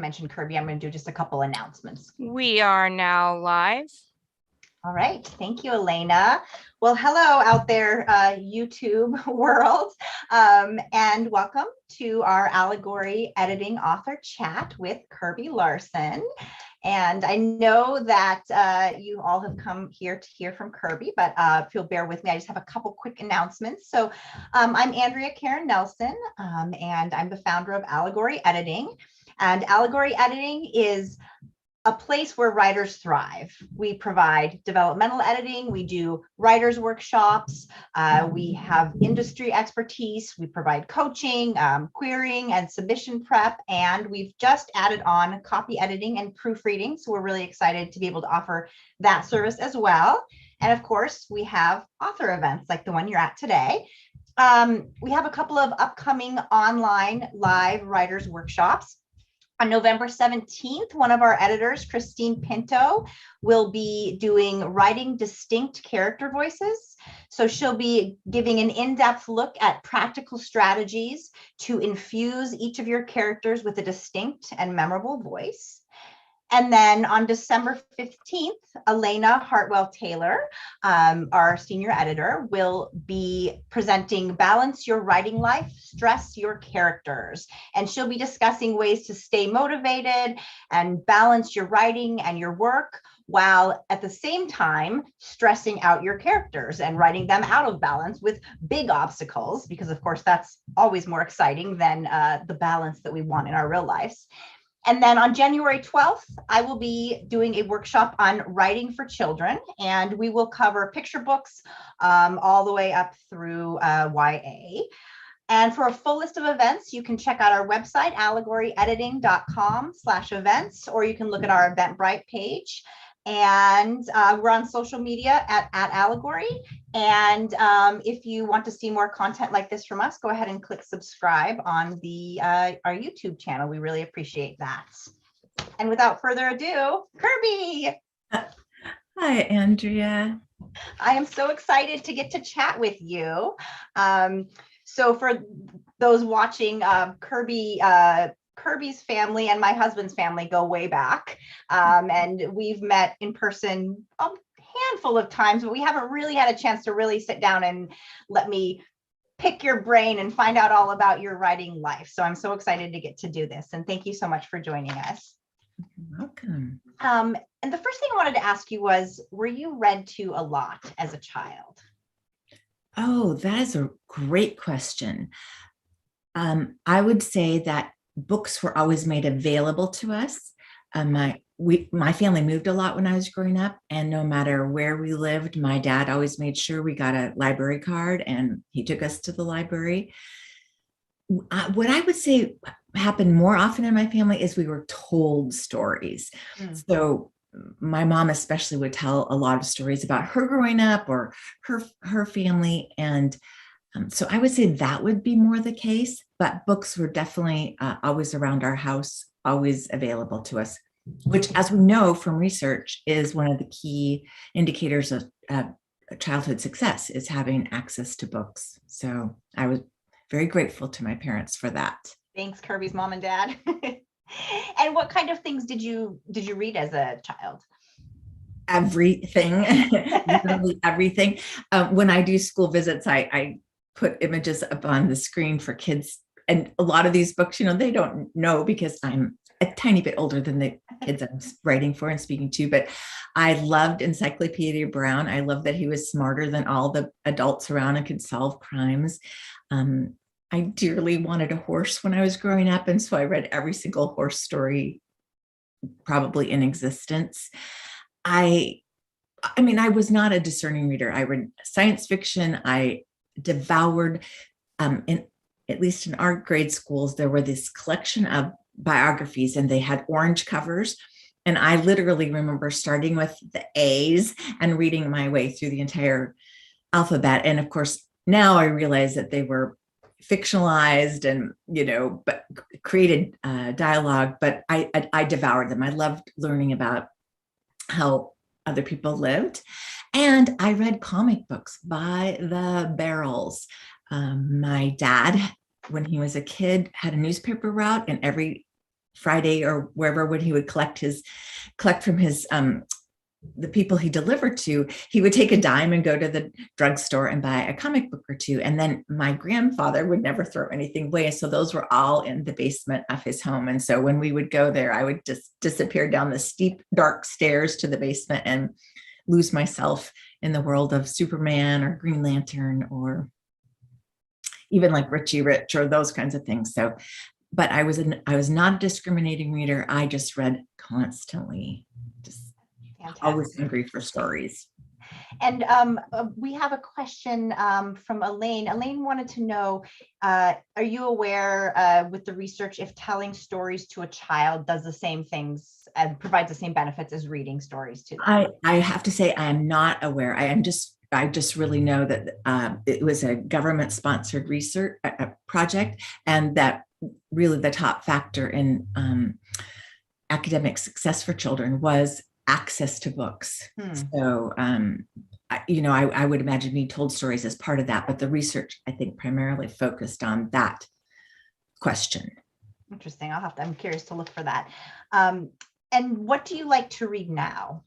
mentioned, Kirby, I'm going to do just a couple announcements. We are now live. All right. Thank you, Elena. Well, hello out there, YouTube world, and welcome to our Allegory Editing Author Chat with Kirby Larson. And I know that you all have come here to hear from Kirby, but if you'll bear with me, I just have a couple quick announcements. So I'm Andrea Karen Nelson, and I'm the founder of Allegory Editing. And Allegory Editing is a place where writers thrive. We provide developmental editing, we do writers workshops, we have industry expertise, we provide coaching, querying and submission prep, and we've just added on copy editing and proofreading. So we're really excited to be able to offer that service as well. And of course, we have author events like the one you're at today. We have a couple of upcoming online live writers workshops. On November 17th, one of our editors, Christine Pinto, will be doing writing distinct character voices. So she'll be giving an in-depth look at practical strategies to infuse each of your characters with a distinct and memorable voice. And then on December 15th, Elena Hartwell-Taylor, our senior editor, will be presenting Balance Your Writing Life, Stress Your Characters. And she'll be discussing ways to stay motivated and balance your writing and your work while at the same time stressing out your characters and writing them out of balance with big obstacles, because of course that's always more exciting than the balance that we want in our real lives. And then on January 12th, I will be doing a workshop on writing for children, and we will cover picture books all the way up through YA. And for a full list of events, you can check out our website, allegoryediting.com/events, or you can look at our Eventbrite page. And we're on social media at Allegory. And if you want to see more content like this from us, go ahead and click subscribe on the our YouTube channel. We really appreciate that. And without further ado, Kirby. Hi, Andrea. I am so excited to get to chat with you. So for those watching, Kirby's family and my husband's family go way back, and we've met in person a handful of times, but we haven't really had a chance to really sit down and let me pick your brain and find out all about your writing life. So I'm so excited to get to do this, and thank you so much for joining us. You're welcome. And the first thing I wanted to ask you was, were you read to a lot as a child? Oh, that is a great question. I would say that books were always made available to us. My family moved a lot when I was growing up, and no matter where we lived, my dad always made sure we got a library card, and he took us to the library. What I would say happened more often in my family is we were told stories. So my mom especially would tell a lot of stories about her growing up or her family, and so I would say that would be more the case, but books were definitely always around our house, always available to us, which, as we know from research, is one of the key indicators of childhood success, is having access to books. So I was very grateful to my parents for that. Thanks, Kirby's mom and dad. And what kind of things did you read as a child? Everything, literally everything. When I do school visits, I put images up on the screen for kids. And a lot of these books, they don't know because I'm a tiny bit older than the kids I'm writing for and speaking to, but I loved Encyclopedia Brown. I loved that he was smarter than all the adults around and could solve crimes. I dearly wanted a horse when I was growing up, and so I read every single horse story probably in existence. I was not a discerning reader. I read science fiction. I devoured, at least in our grade schools, there were this collection of biographies, and they had orange covers. And I literally remember starting with the A's and reading my way through the entire alphabet. And of course, now I realize that they were fictionalized and, but created dialogue, but I devoured them. I loved learning about how other people lived. And I read comic books by the barrels. My dad, when he was a kid, had a newspaper route, and every Friday or wherever, when he would collect from his the people he delivered to, he would take a dime and go to the drugstore and buy a comic book or two. And then my grandfather would never throw anything away. So those were all in the basement of his home. And so when we would go there, I would just disappear down the steep, dark stairs to the basement and lose myself in the world of Superman or Green Lantern, or even like Richie Rich or those kinds of things. So, but I was not a discriminating reader. I just read constantly, just always hungry for stories. And we have a question from Elaine. Elaine wanted to know, are you aware with the research if telling stories to a child does the same things and provides the same benefits as reading stories to them? I have to say I am not aware. I just really know that it was a government sponsored research project, and that really the top factor in academic success for children was access to books. So, I would imagine being told stories as part of that, but the research, I think, primarily focused on that question. Interesting. I'm curious to look for that. And what do you like to read now?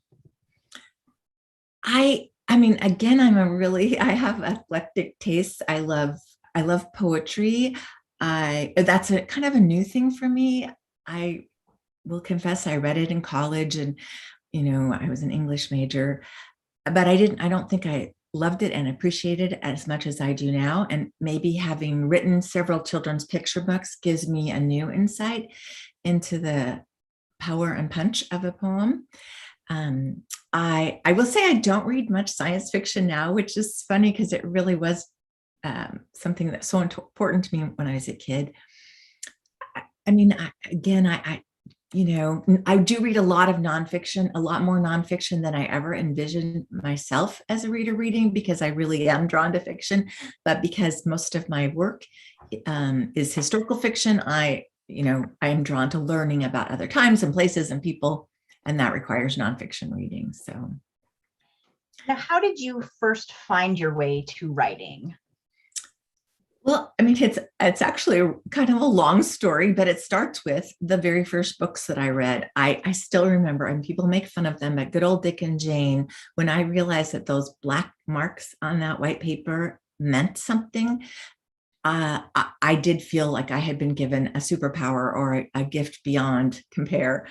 I mean, again, I have eclectic tastes. I love poetry. That's a kind of a new thing for me. I will confess I read it in college, and I was an English major, but I don't think I loved it and appreciated it as much as I do now. And maybe having written several children's picture books gives me a new insight into the power and punch of a poem. I will say I don't read much science fiction now, which is funny because it really was something that's so important to me when I was a kid. I mean, I do read a lot of nonfiction, a lot more nonfiction than I ever envisioned myself as a reader reading, because I really am drawn to fiction. But because most of my work is historical fiction, I am drawn to learning about other times and places and people, and that requires nonfiction reading. So, now, how did you first find your way to writing? Well, I mean, it's actually kind of a long story, but it starts with the very first books that I read. I still remember, and people make fun of them, but good old Dick and Jane, when I realized that those black marks on that white paper meant something, I did feel like I had been given a superpower or a gift beyond compare.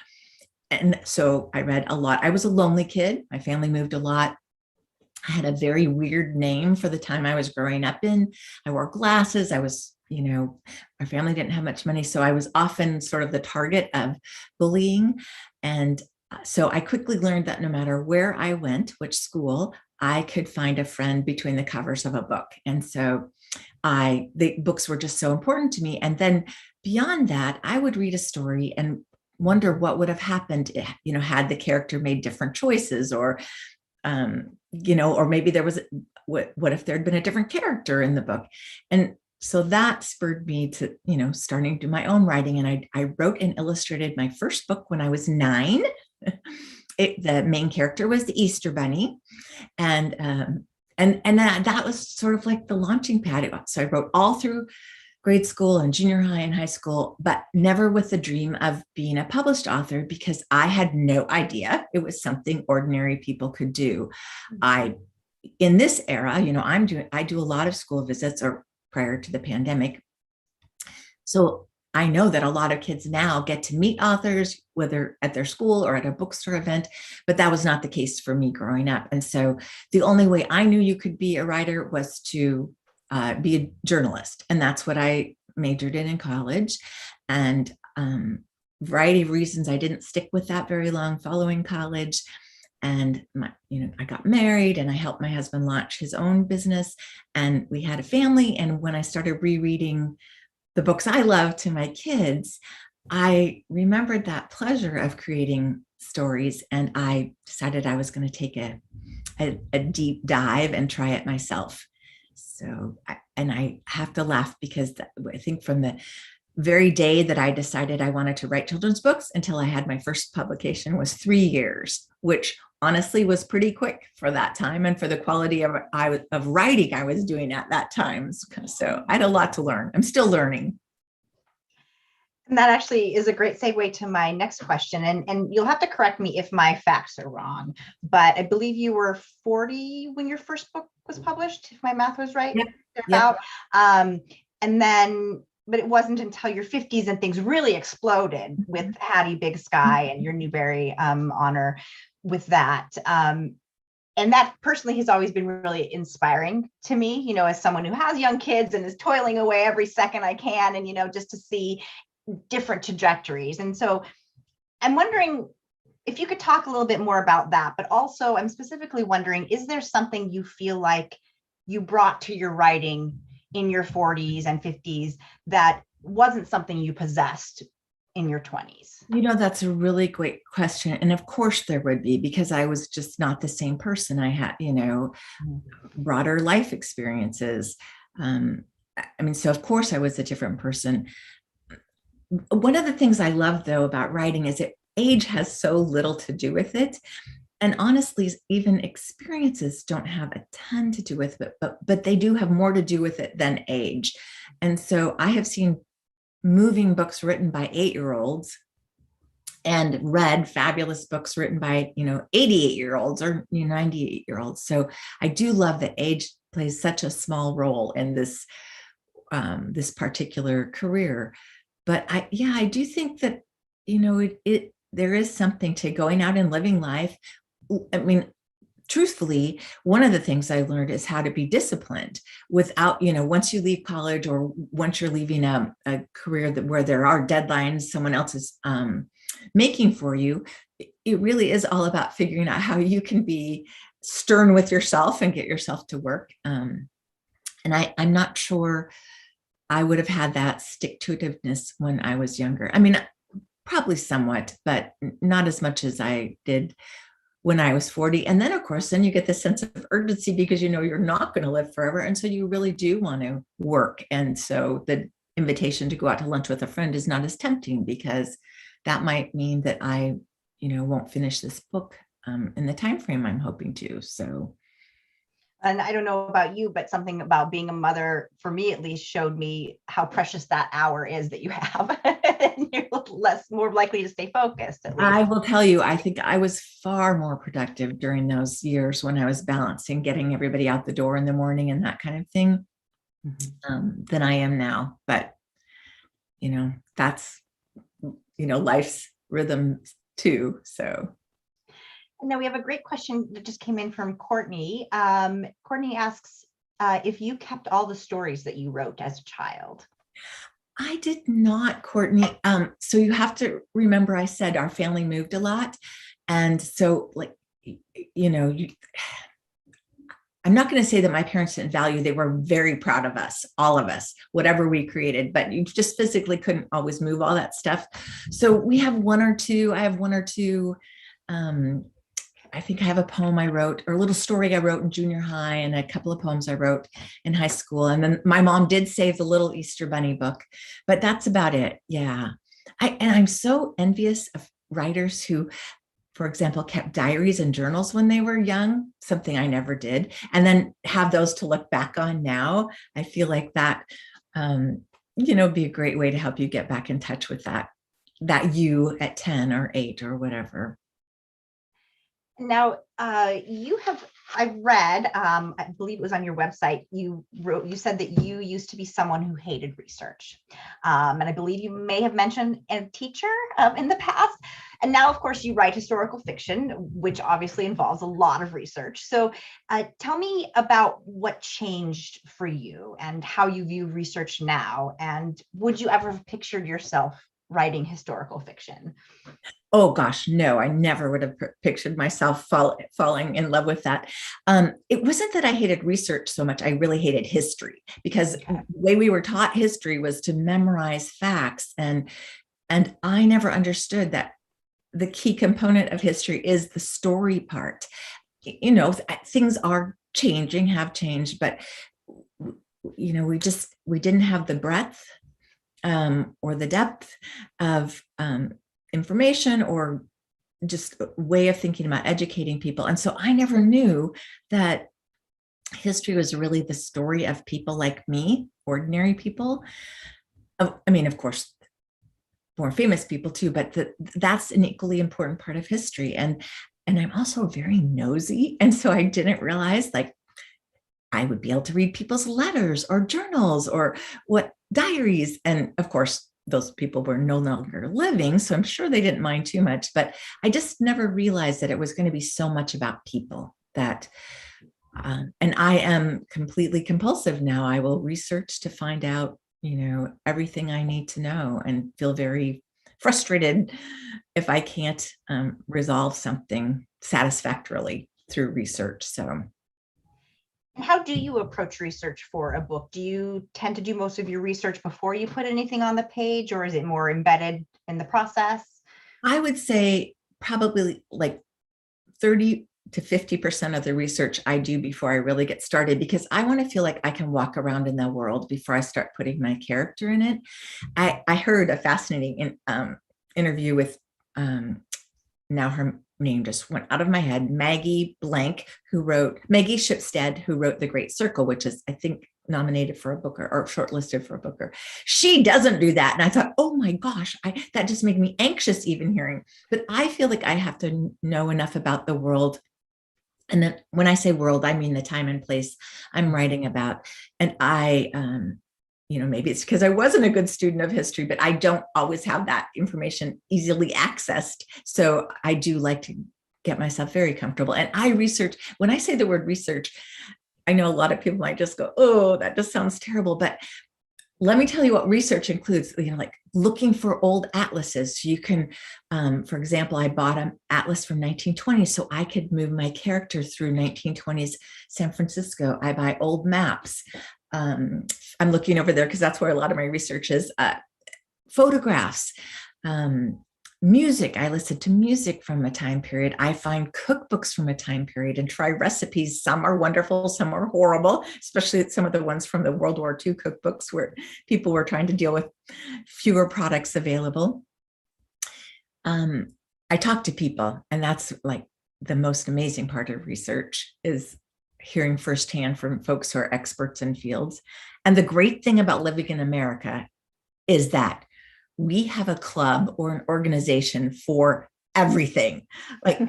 And so I read a lot. I was a lonely kid. My family moved a lot. I had a very weird name for the time I was growing up in. I wore glasses. I was, my family didn't have much money. So I was often sort of the target of bullying. And so I quickly learned that no matter where I went, which school, I could find a friend between the covers of a book. And so the books were just so important to me. And then beyond that, I would read a story and wonder what would have happened, had the character made different choices, or or maybe there was, what if there had been a different character in the book? And so that spurred me to, starting to do my own writing. And I wrote and illustrated my first book when I was 9. The main character was the Easter Bunny. And that was sort of like the launching pad. So I wrote all through grade school and junior high and high school, but never with the dream of being a published author, because I had no idea it was something ordinary people could do. In this era, I do a lot of school visits, or prior to the pandemic. So I know that a lot of kids now get to meet authors, whether at their school or at a bookstore event, but that was not the case for me growing up. And so the only way I knew you could be a writer was to be a journalist. And that's what I majored in college. And variety of reasons, I didn't stick with that very long following college. And I got married, and I helped my husband launch his own business, and we had a family. And when I started rereading the books I love to my kids, I remembered that pleasure of creating stories, and I decided I was going to take a deep dive and try it myself. So, I have to laugh, because I think from the very day that I decided I wanted to write children's books until I had my first publication was 3 years, which honestly was pretty quick for that time and for the quality of writing I was doing at that time. So I had a lot to learn. I'm still learning. And that actually is a great segue to my next question. And you'll have to correct me if my facts are wrong, but I believe you were 40 when your first book was published, if my math was right. Yep. About. And then, but it wasn't until your 50s and things really exploded with Hattie Big Sky and your Newbery honor with that. And that personally has always been really inspiring to me, you know, as someone who has young kids and is toiling away every second I can, and, you know, just to see different trajectories. And so I'm wondering if you could talk a little bit more about that, but also I'm specifically wondering, is there something you feel like you brought to your writing in your 40s and 50s that wasn't something you possessed in your 20s? You know, that's a really great question. And of course there would be, because I was just not the same person. I had, you know, broader life experiences. I mean, so of course I was a different person. One of the things I love though about writing is that age has so little to do with it. And honestly, even experiences don't have a ton to do with it, but they do have more to do with it than age. And so I have seen moving books written by 8-year-olds and read fabulous books written by, you know, 88-year-olds or 98-year-olds. So I do love that age plays such a small role in this this particular career. But I do think that, you know, there is something to going out and living life. I mean, truthfully, one of the things I learned is how to be disciplined without, you know, once you leave college or once you're leaving a career where there are deadlines someone else is making for you, it really is all about figuring out how you can be stern with yourself and get yourself to work. And I'm not sure I would have had that stick-to-itiveness when I was younger. I mean, probably somewhat, but not as much as I did when I was 40. And then of course, then you get this sense of urgency because you know you're not going to live forever. And so you really do want to work. And so the invitation to go out to lunch with a friend is not as tempting because that might mean that I, you know, won't finish this book in the time frame I'm hoping to. So. And I don't know about you, but something about being a mother, for me at least, showed me how precious that hour is that you have. And you're more likely to stay focused. At least. I will tell you, I think I was far more productive during those years when I was balancing getting everybody out the door in the morning and that kind of thing than I am now. But, you know, that's, you know, life's rhythm too. So. Now we have a great question that just came in from Courtney. Courtney asks if you kept all the stories that you wrote as a child. I did not, Courtney. So you have to remember, I said our family moved a lot. And so, like, you know, I'm not going to say that my parents didn't value, they were very proud of us, all of us, whatever we created, but you just physically couldn't always move all that stuff. So we have one or two, I have one or two, I think I have a poem I wrote or a little story I wrote in junior high and a couple of poems I wrote in high school. And then my mom did save the little Easter Bunny book, but that's about it. Yeah. And I'm so envious of writers who, for example, kept diaries and journals when they were young, something I never did, and then have those to look back on now. I feel like that, you know, be a great way to help you get back in touch with that you at 10 or 8 or whatever. Now, you have, I've read, I believe it was on your website, you said that you used to be someone who hated research. And I believe you may have mentioned a teacher in the past. And now, of course, you write historical fiction, which obviously involves a lot of research. So tell me about what changed for you and how you view research now. And would you ever have pictured yourself writing historical fiction? Oh gosh, no, I never would have pictured myself falling in love with that. It wasn't that I hated research so much. I really hated history because the way we were taught history was to memorize facts. And I never understood that the key component of history is the story part. You know, things are changing, have changed, but you know, we didn't have the breadth or the depth of information or just a way of thinking about educating people. And so I never knew that history was really the story of people like me, ordinary people. I mean, of course, more famous people too, but that's an equally important part of history. And I'm also very nosy. And so I didn't realize like I would be able to read people's letters or journals or what diaries. And of course, those people were no longer living. So I'm sure they didn't mind too much, but I just never realized that it was going to be so much about people that, and I am completely compulsive now. I will research to find out, everything I need to know, and feel very frustrated if I can't resolve something satisfactorily through research. So how do you approach research for a book? Do you tend to do most of your research before you put anything on the page, or is it more embedded in the process? I would say probably like 30 to 50% of the research I do before I really get started, because I want to feel like I can walk around in the world before I start putting my character in it. I heard a fascinating interview with, now her name just went out of my head, Maggie Shipstead, who wrote The Great Circle, which is, I think, nominated for a Booker or shortlisted for a Booker. She doesn't do that. And I thought, oh my gosh, that just made me anxious even hearing. But I feel like I have to know enough about the world. And then when I say world, I mean the time and place I'm writing about. And maybe it's because I wasn't a good student of history, but I don't always have that information easily accessed. So I do like to get myself very comfortable. And I research, when I say the word research, I know a lot of people might just go, oh, that just sounds terrible. But let me tell you what research includes, like looking for old atlases. You can, for example, I bought an atlas from 1920, so I could move my character through 1920s San Francisco. I buy old maps. I'm looking over there because that's where a lot of my research is. Photographs, music. I listen to music from a time period. I find cookbooks from a time period and try recipes. Some are wonderful, some are horrible, especially some of the ones from the World War II cookbooks where people were trying to deal with fewer products available. I talk to people, and that's like the most amazing part of research, is hearing firsthand from folks who are experts in fields. And the great thing about living in America is that we have a club or an organization for everything. Like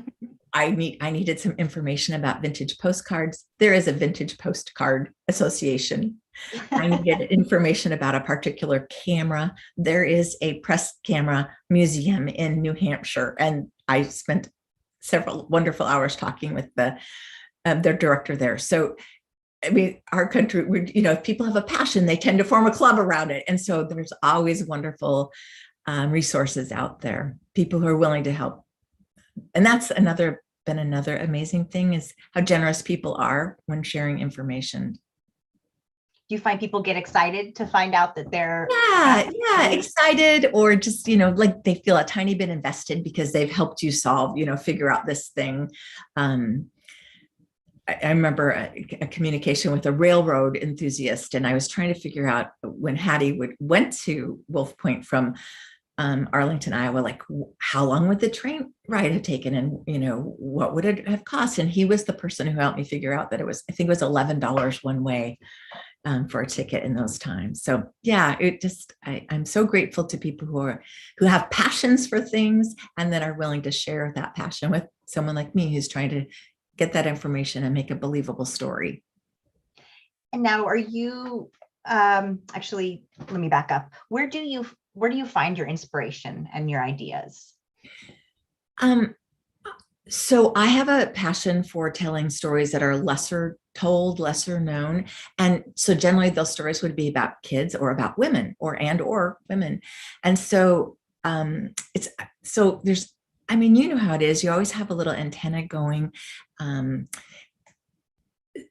I needed some information about vintage postcards. There is a vintage postcard association. I needed information about a particular camera. There is a press camera museum in New Hampshire. And I spent several wonderful hours talking with their director there. So I mean, our country, if people have a passion, they tend to form a club around it. And so there's always wonderful resources out there, people who are willing to help. And that's been another amazing thing, is how generous people are when sharing information. Do you find people get excited to find out that they're excited, or just, like they feel a tiny bit invested because they've helped you figure out this thing. I remember a communication with a railroad enthusiast, and I was trying to figure out when Hattie went to Wolf Point from Arlington, Iowa, like how long would the train ride have taken, and what would it have cost? And he was the person who helped me figure out that I think it was $11 one way for a ticket in those times. So yeah, I'm so grateful to people who have passions for things and that are willing to share that passion with someone like me who's trying to get that information and make a believable story. And now, are you actually, let me back up. Where do you find your inspiration and your ideas? So I have a passion for telling stories that are lesser told, lesser known. And so generally those stories would be about kids or about women or women. And so there's, you know how it is. You always have a little antenna going.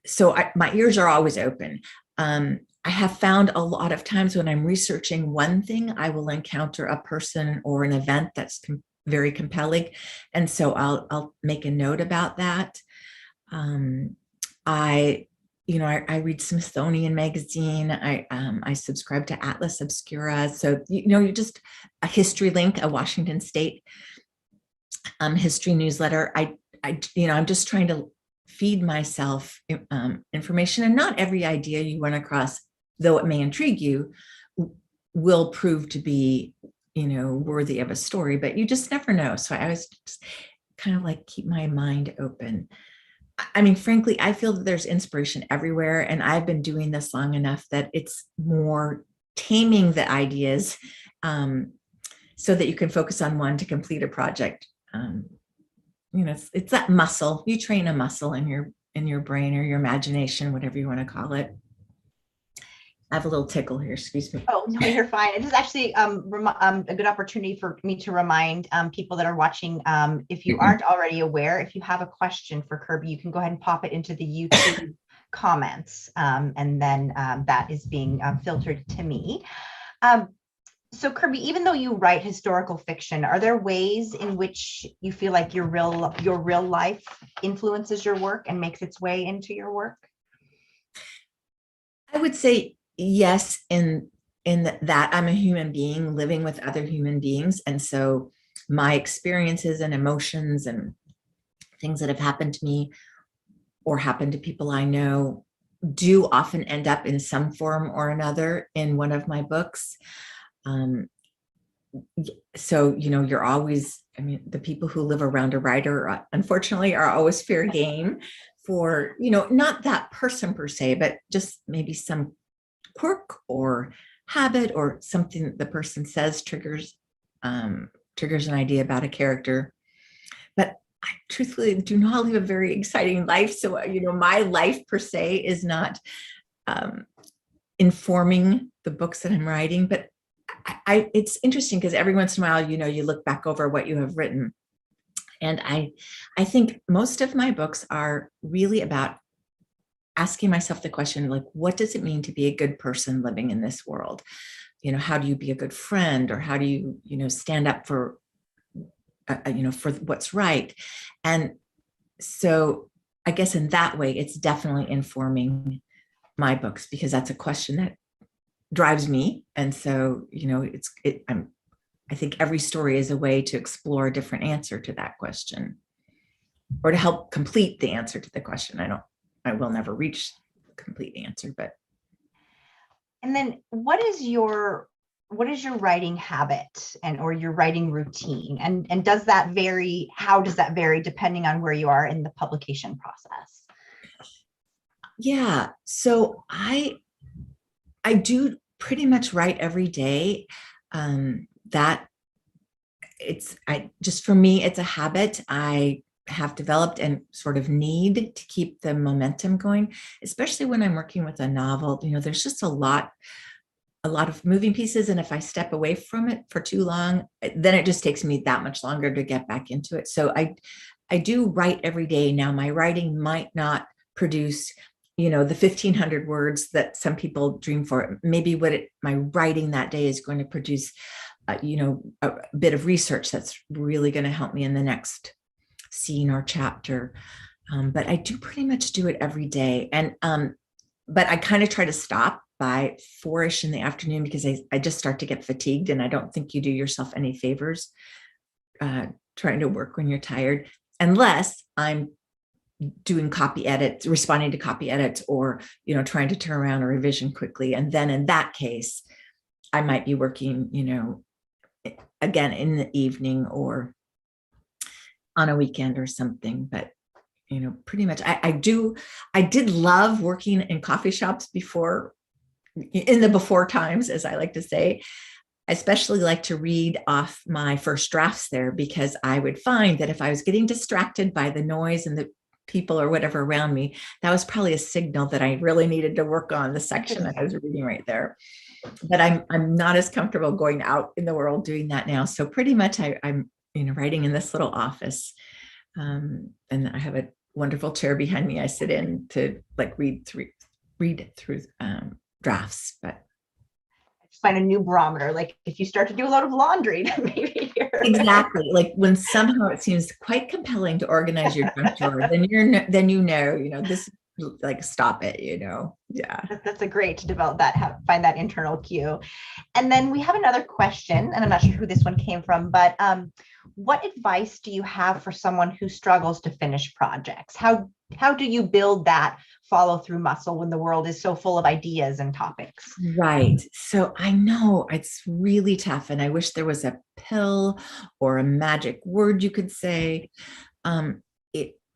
So my ears are always open. I have found a lot of times when I'm researching one thing, I will encounter a person or an event that's very compelling. And so I'll make a note about that. I read Smithsonian Magazine. I subscribe to Atlas Obscura. So, you just a history link, a Washington State history newsletter. I'm just trying to feed myself information, and not every idea you run across, though it may intrigue you, will prove to be, worthy of a story, but you just never know. So I always just kind of like keep my mind open. I mean, frankly, I feel that there's inspiration everywhere, and I've been doing this long enough that it's more taming the ideas, so that you can focus on one to complete a project. It's that muscle. You train a muscle in your brain or your imagination, whatever you want to call it. I have a little tickle here. Excuse me. Oh, no, you're fine. It is actually a good opportunity for me to remind people that are watching, if you aren't already aware, if you have a question for Kirby, you can go ahead and pop it into the YouTube comments, and then that is being filtered to me. So Kirby, even though you write historical fiction, are there ways in which you feel like your real life influences your work and makes its way into your work? I would say yes, in that I'm a human being living with other human beings. And so my experiences and emotions and things that have happened to me or happened to people I know do often end up in some form or another in one of my books. So, you're always, the people who live around a writer, unfortunately, are always fair game for, not that person per se, but just maybe some quirk or habit or something the person says triggers an idea about a character. But I truthfully do not live a very exciting life. So, my life per se is not informing the books that I'm writing. But it's interesting because every once in a while, you look back over what you have written. And I think most of my books are really about asking myself the question, like, what does it mean to be a good person living in this world? How do you be a good friend, or how do you, stand up for, for what's right? And so I guess in that way, it's definitely informing my books, because that's a question that drives me. And so, I think every story is a way to explore a different answer to that question, or to help complete the answer to the question. I will never reach the complete answer, but. And then what is your writing habit or your writing routine? And does that vary? How does that vary depending on where you are in the publication process? Yeah. So I do pretty much write every day. For me, it's a habit I have developed and sort of need to keep the momentum going, especially when I'm working with a novel. There's just a lot of moving pieces. And if I step away from it for too long, then it just takes me that much longer to get back into it. So I do write every day. Now, my writing might not produce, the 1,500 words that some people dream for. Maybe my writing that day is going to produce, a bit of research that's really going to help me in the next scene or chapter. But I do pretty much do it every day. And, but I kind of try to stop by 4-ish in the afternoon, because I just start to get fatigued, and I don't think you do yourself any favors trying to work when you're tired, unless I'm doing copy edits, responding to copy edits, or, trying to turn around a revision quickly. And then in that case, I might be working, again in the evening or on a weekend or something. But pretty much I did love working in coffee shops before, in the before times, as I like to say. I especially like to read off my first drafts there, because I would find that if I was getting distracted by the noise and the people or whatever around me, that was probably a signal that I really needed to work on the section that I was reading right there. But I'm not as comfortable going out in the world doing that now. So pretty much I'm writing in this little office, and I have a wonderful chair behind me. I sit in to read through drafts. But find a new barometer. Like if you start to do a lot of laundry, then maybe exactly, like when somehow it seems quite compelling to organize your junk drawer, then this, like, stop it. Yeah. That's a great to develop that, find that internal cue. And then we have another question, and I'm not sure who this one came from, but what advice do you have for someone who struggles to finish projects? How how do you build that follow through muscle when the world is so full of ideas and topics? Right. So I know it's really tough, and I wish there was a pill or a magic word you could say.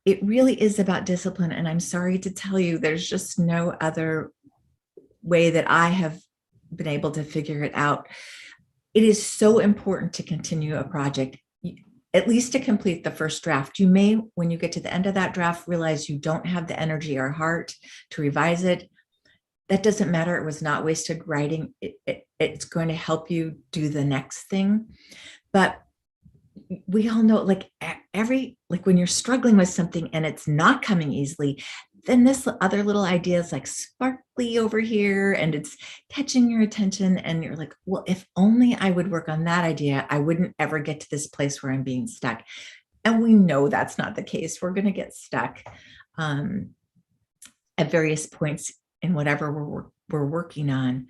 It really is about discipline, and I'm sorry to tell you, there's just no other way that I have been able to figure it out. It is so important to continue a project, at least to complete the first draft. You may, when you get to the end of that draft, realize you don't have the energy or heart to revise it. That doesn't matter. It was not wasted writing. It's going to help you do the next thing. But we all know, like when you're struggling with something and it's not coming easily, then this other little idea is like sparkly over here and it's catching your attention. And you're like, well, if only I would work on that idea, I wouldn't ever get to this place where I'm being stuck. And we know that's not the case. We're going to get stuck at various points in whatever we're working on.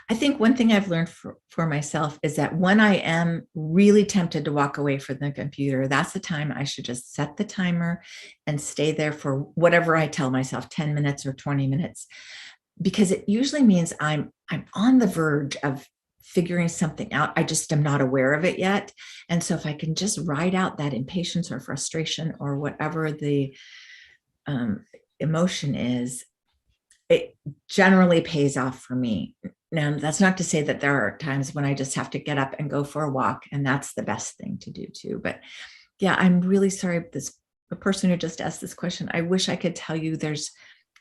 I think one thing I've learned for myself is that when I am really tempted to walk away from the computer, that's the time I should just set the timer and stay there for whatever I tell myself, 10 minutes or 20 minutes, because it usually means I'm on the verge of figuring something out. I just am not aware of it yet. And so if I can just ride out that impatience or frustration or whatever the emotion is, it generally pays off for me. Now, that's not to say that there are times when I just have to get up and go for a walk, and that's the best thing to do too. But yeah, I'm really sorry. The person who just asked this question, I wish I could tell you there's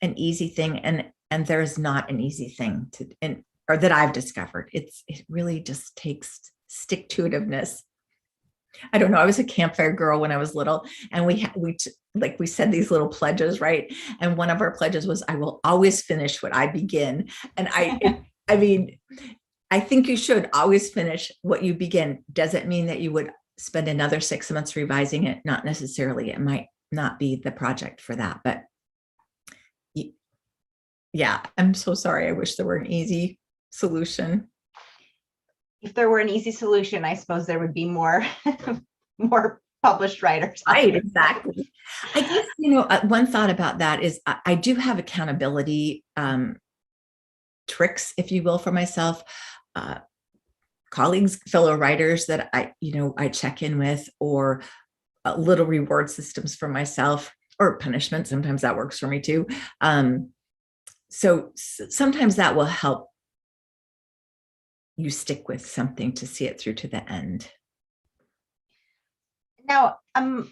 an easy thing, and there's not an easy thing or that I've discovered. It really just takes stick-to-itiveness. I don't know. I was a campfire girl when I was little, and we said these little pledges, right? And one of our pledges was, I will always finish what I begin. And I mean, I think you should always finish what you begin. Does it mean that you would spend another 6 months revising it? Not necessarily. It might not be the project for that, but yeah, I'm so sorry. I wish there were an easy solution. If there were an easy solution, I suppose there would be more published writers. Right, exactly. I guess, one thought about that is I do have accountability tricks, if you will, for myself, colleagues, fellow writers that I check in with, or little reward systems for myself, or punishment. Sometimes that works for me too. So sometimes that will help you stick with something to see it through to the end. Now, I'm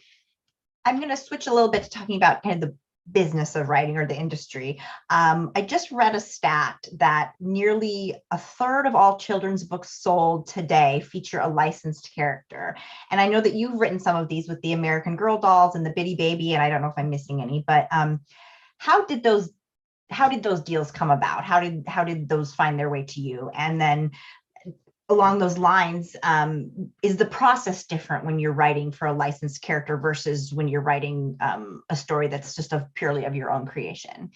going to switch a little bit to talking about kind of the business of writing or the industry. I just read a stat that nearly a third of all children's books sold today feature a licensed character. And I know that you've written some of these with the American Girl dolls and the Bitty Baby, and I don't know if I'm missing any, but how did those deals come about? How did those find their way to you? And then along those lines, is the process different when you're writing for a licensed character versus when you're writing a story that's just purely of your own creation?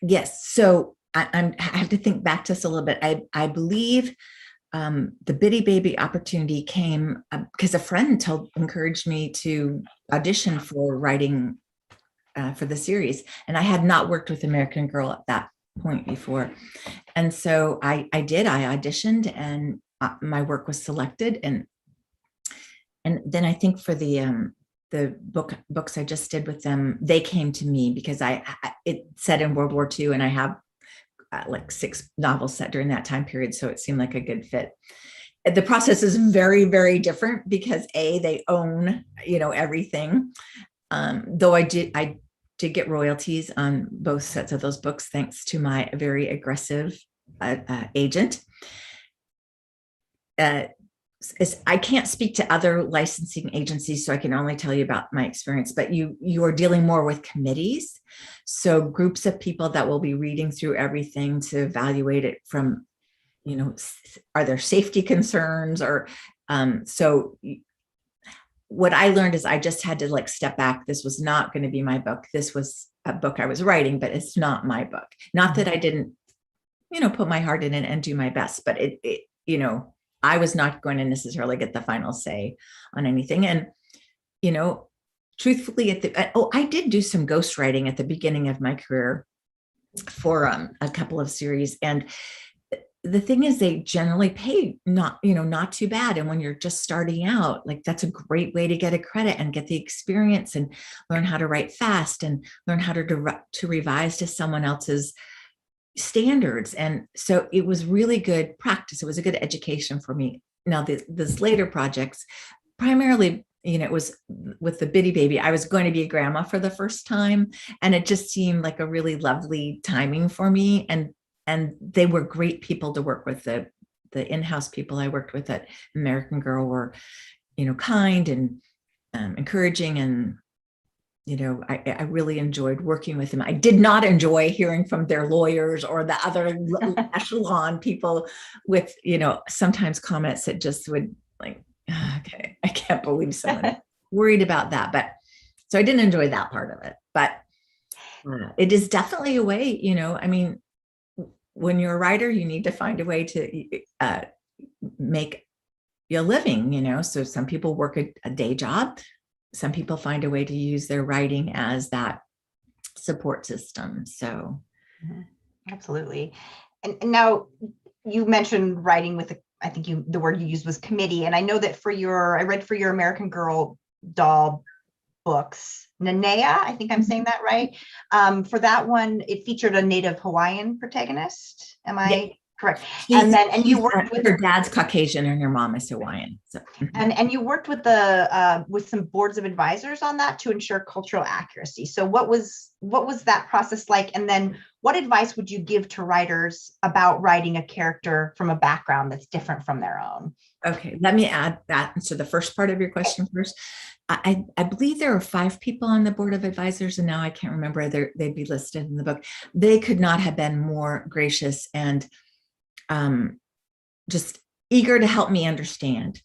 Yes. So I have to think back to this a little bit. I believe the Bitty Baby opportunity came because a friend encouraged me to audition for writing for the series, and I had not worked with American Girl at that point before. And so I auditioned, and my work was selected. And then I think for the books I just did with them, they came to me because it set in World War II, and I have like 6 novels set during that time period. So it seemed like a good fit. The process is very, very different because they own, everything. Though I did get royalties on both sets of those books, thanks to my very aggressive agent. I can't speak to other licensing agencies, so I can only tell you about my experience, but you are dealing more with committees. So groups of people that will be reading through everything to evaluate it from, are there safety concerns or, so what I learned is I just had to step back. This was not going to be my book. This was a book I was writing, but it's not my book. Not that I didn't, put my heart in it and do my best, but I was not going to necessarily get the final say on anything. And, truthfully, I did do some ghostwriting at the beginning of my career for a couple of series, and the thing is, they generally pay not too bad. And when you're just starting out, like, that's a great way to get a credit and get the experience and learn how to write fast and learn how to revise to someone else's standards. And so it was really good practice. It was a good education for me. Now, this later projects, primarily, it was with the bitty baby. I was going to be a grandma for the first time, and it just seemed like a really lovely timing for me. And they were great people to work with. The in-house people I worked with at American Girl were, kind and encouraging, and I really enjoyed working with them. I did not enjoy hearing from their lawyers or the other echelon people with, sometimes comments that just would, like, okay, I can't believe someone worried about that. But so I didn't enjoy that part of it. But it is definitely a way, I mean, when you're a writer, you need to find a way to make your living, so some people work a day job. Some people find a way to use their writing as that support system. So absolutely. And now you mentioned writing with I think the word you used was committee. And I know that I read for your American Girl doll books, Nanea, I think I'm saying that right. For that one, it featured a Native Hawaiian protagonist. Am I correct? And you worked with her dad's Caucasian and her mom is Hawaiian. So. And you worked with with some boards of advisors on that to ensure cultural accuracy. So what was that process like? And then what advice would you give to writers about writing a character from a background that's different from their own? Okay, let me add that. So the first part of your question first. I believe there are 5 people on the board of advisors, and now I can't remember. They'd be listed in the book. They could not have been more gracious and just eager to help me understand.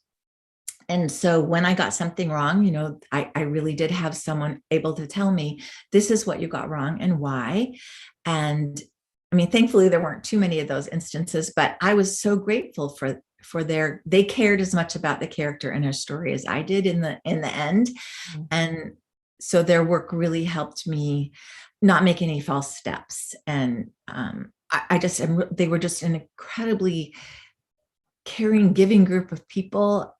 And so when I got something wrong, I really did have someone able to tell me, this is what you got wrong and why. And I mean, thankfully, there weren't too many of those instances, but I was so grateful for they cared as much about the character and her story as I did in the end. Mm-hmm. And so their work really helped me not make any false steps. And they were just an incredibly caring, giving group of people.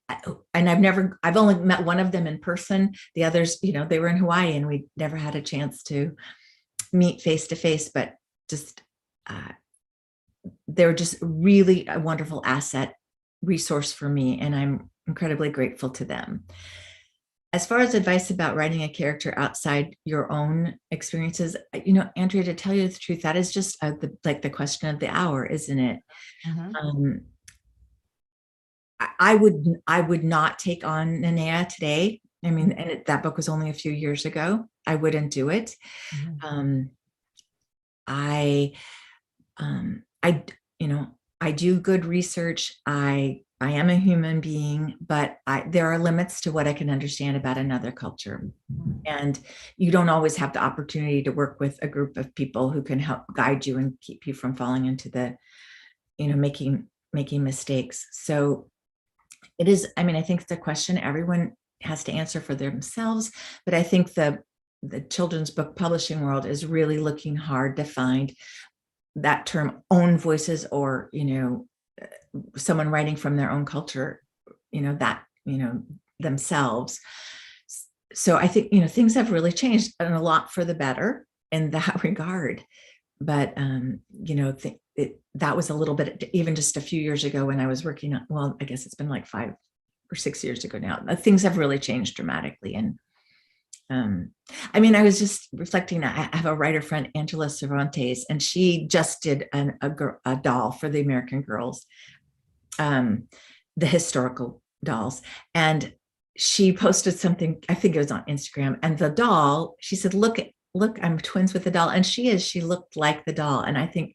And I've only met one of them in person. The others, they were in Hawaii, and we never had a chance to meet face to face, but just, they were just really a wonderful resource for me. And I'm incredibly grateful to them. As far as advice about writing a character outside your own experiences, Andrea, to tell you the truth, that is just the question of the hour, isn't it? Mm-hmm. I would not take on Nanea today. I mean, and that book was only a few years ago. I wouldn't do it. Mm-hmm. I do good research. I am a human being, but there are limits to what I can understand about another culture. And you don't always have the opportunity to work with a group of people who can help guide you and keep you from falling into the, making mistakes. So it is, I mean, I think the question everyone has to answer for themselves, but I think the children's book publishing world is really looking hard to find that term, own voices, or, someone writing from their own culture, themselves. So I think, things have really changed, and a lot for the better in that regard. But, that was a little bit, even just a few years ago when I was working on, well, I guess it's been like 5 or 6 years ago now. Things have really changed dramatically. And I mean, I was just reflecting, I have a writer friend, Angela Cervantes, and she just did a doll for the American Girls, the historical dolls. And she posted something, I think it was on Instagram, and the doll, she said, look, I'm twins with the doll. And she looked like the doll. And I think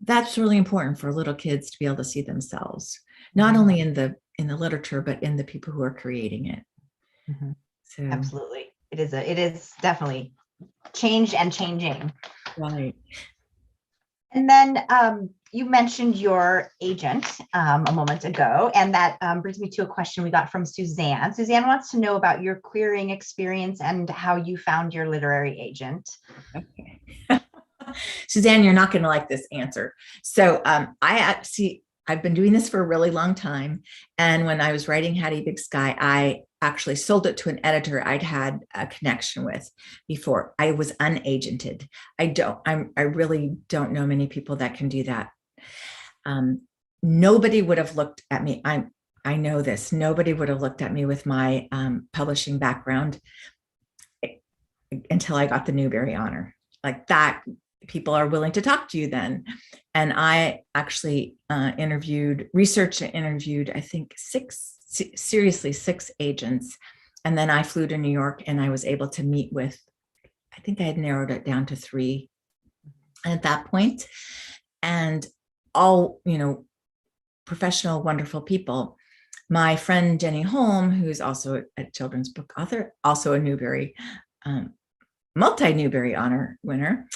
that's really important for little kids to be able to see themselves, not only in the literature, but in the people who are creating it. Mm-hmm. So absolutely. It is definitely changed and changing. Right. And then you mentioned your agent a moment ago, and that brings me to a question we got from Suzanne. Suzanne wants to know about your querying experience and how you found your literary agent. Okay. Suzanne, you're not going to like this answer. So I've been doing this for a really long time. And when I was writing Hattie Big Sky, I actually sold it to an editor I'd had a connection with before. I was unagented. I really don't know many people that can do that. Nobody would have looked at me. I know this. Nobody would have looked at me with my publishing background until I got the Newbery honor. Like that, people are willing to talk to you then. And I actually researched and interviewed, I think six agents. And then I flew to New York and I was able to meet with, I think I had narrowed it down to 3 at that point. And all, professional, wonderful people. My friend Jenny Holm, who's also a children's book author, also a Newbery, multi-Newbery honor winner,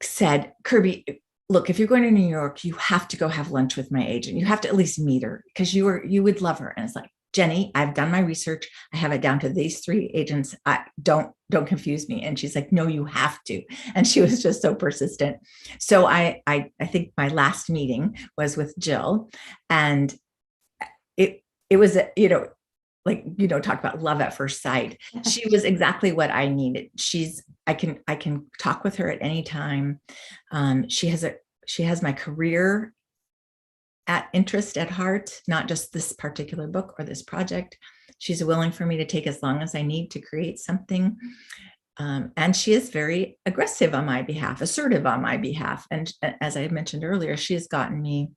said, Kirby, look, if you're going to New York, you have to go have lunch with my agent. You have to at least meet her because you would love her. And it's like, Jenny, I've done my research. I have it down to these 3 agents. Don't confuse me. And she's like, no, you have to. And she was just so persistent. So I think my last meeting was with Jill, and it was, talk about love at first sight. She was exactly what I needed. I can talk with her at any time. She has my career interest at heart, not just this particular book or this project. She's willing for me to take as long as I need to create something. And she is very aggressive on my behalf, assertive on my behalf. And as I mentioned earlier, she has gotten me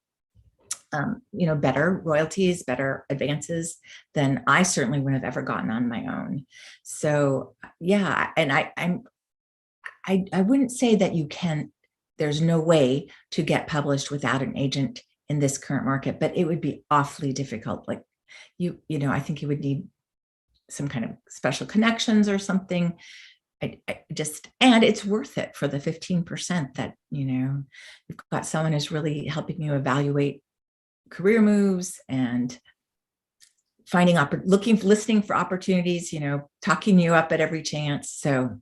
better royalties, better advances than I certainly would have ever gotten on my own. So yeah, and I wouldn't say that there's no way to get published without an agent in this current market, but it would be awfully difficult. Like I think you would need some kind of special connections or something. And it's worth it for the 15% that, you've got someone who's really helping you evaluate career moves and listening for opportunities, talking you up at every chance. So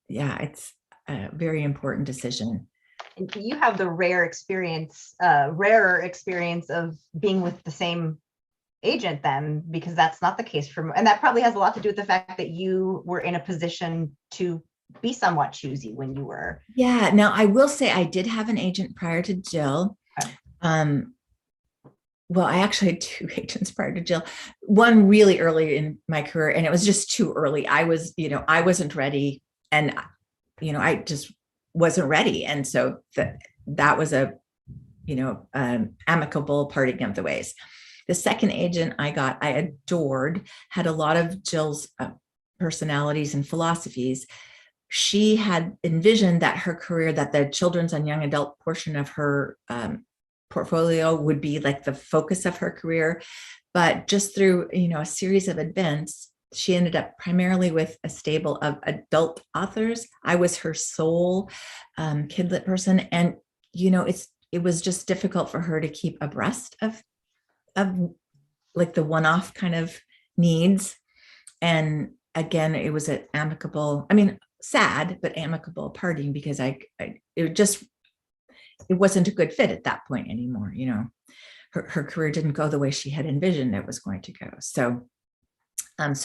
yeah, it's a very important decision. And you have the rarer experience of being with the same agent then, because that's not the case and that probably has a lot to do with the fact that you were in a position to be somewhat choosy when you were. Yeah. Now I will say I did have an agent prior to Jill. Okay. Well, I actually had 2 agents prior to Jill. One really early in my career, and it was just too early. I wasn't ready, and I just wasn't ready. And so that was a amicable parting of the ways. The second agent I adored, had a lot of Jill's personalities and philosophies. She had envisioned that her career, that the children's and young adult portion of her portfolio would be like the focus of her career. But just through, a series of events, she ended up primarily with a stable of adult authors. I was her sole kidlit person. And, it was just difficult for her to keep abreast of like the one-off kind of needs. And again, it was an amicable, sad, but amicable parting, because it wasn't a good fit at that point anymore. Her career didn't go the way she had envisioned it was going to go. So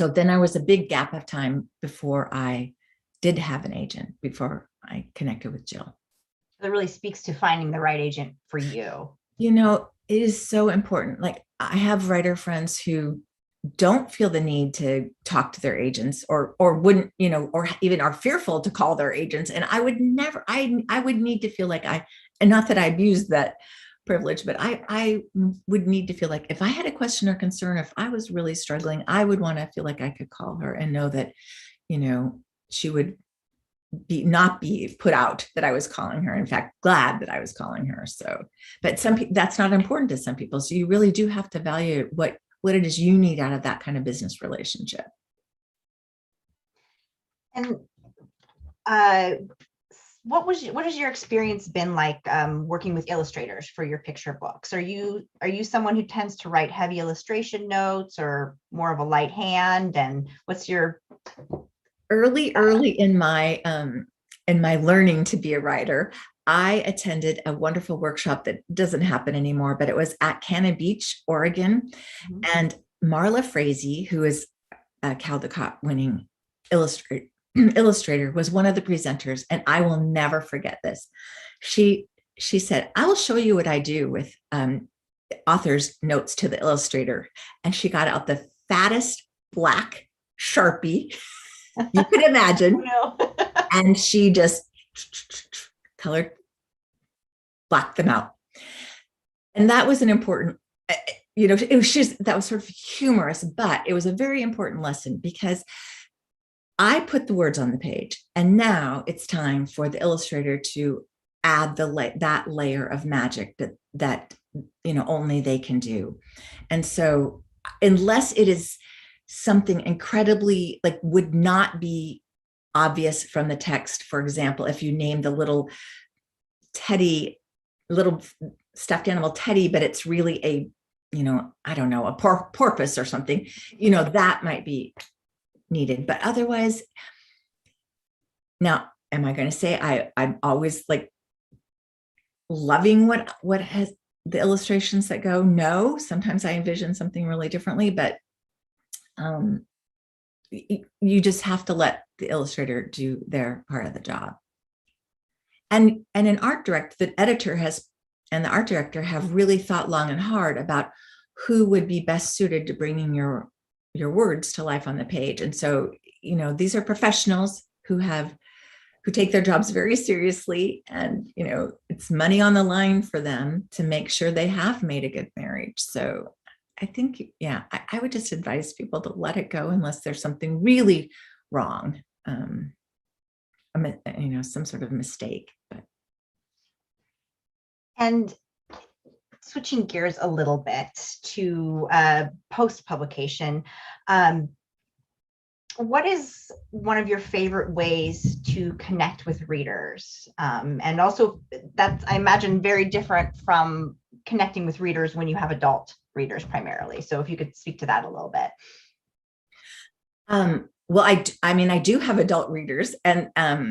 then I was a big gap of time before I did have an agent, before I connected with Jill. That really speaks to finding the right agent for you. It is so important. Like, I have writer friends who don't feel the need to talk to their agents or wouldn't, or even are fearful to call their agents. And I would never, I would need to feel like and not that I abused that privilege, but I would need to feel like if I had a question or concern, if I was really struggling, I would want to feel like I could call her and know that, she would not be put out that I was calling her. In fact, glad that I was calling her. So, but some people, that's not important to some people. So you really do have to value what it is you need out of that kind of business relationship. And what has your experience been like working with illustrators for your picture books? Are you someone who tends to write heavy illustration notes or more of a light hand? And what's your early in my learning to be a writer, I attended a wonderful workshop that doesn't happen anymore, but it was at Cannon Beach, Oregon. Mhm. And Marla Frazee, who is a Caldecott winning illustrator, was one of the presenters. And I will never forget this. She said, I will show you what I do with author's notes to the illustrator. And she got out the fattest black Sharpie you could imagine. No. And she just colored, blacked them out. And that was an important, it was just, that was sort of humorous, but it was a very important lesson because I put the words on the page, and now it's time for the illustrator to add that layer of magic that only they can do. And so unless it is something incredibly would not be obvious from the text, for example, if you name the little stuffed animal Teddy, but it's really a I don't know, a porpoise or something, that might be needed. But otherwise, now, am I going to say I'm always loving what has the illustrations that go? No, sometimes I envision something really differently, but you just have to let the illustrator do their part of the job. And an art director, the editor and the art director have really thought long and hard about who would be best suited to bringing your words to life on the page. And so, these are professionals who take their jobs very seriously, and, it's money on the line for them to make sure they have made a good marriage. So I think, I would just advise people to let it go unless there's something really wrong, some sort of mistake. And switching gears a little bit to post-publication, what is one of your favorite ways to connect with readers? And also, that's, I imagine, very different from connecting with readers when you have adult readers primarily. So if you could speak to that a little bit. Well, I do have adult readers, and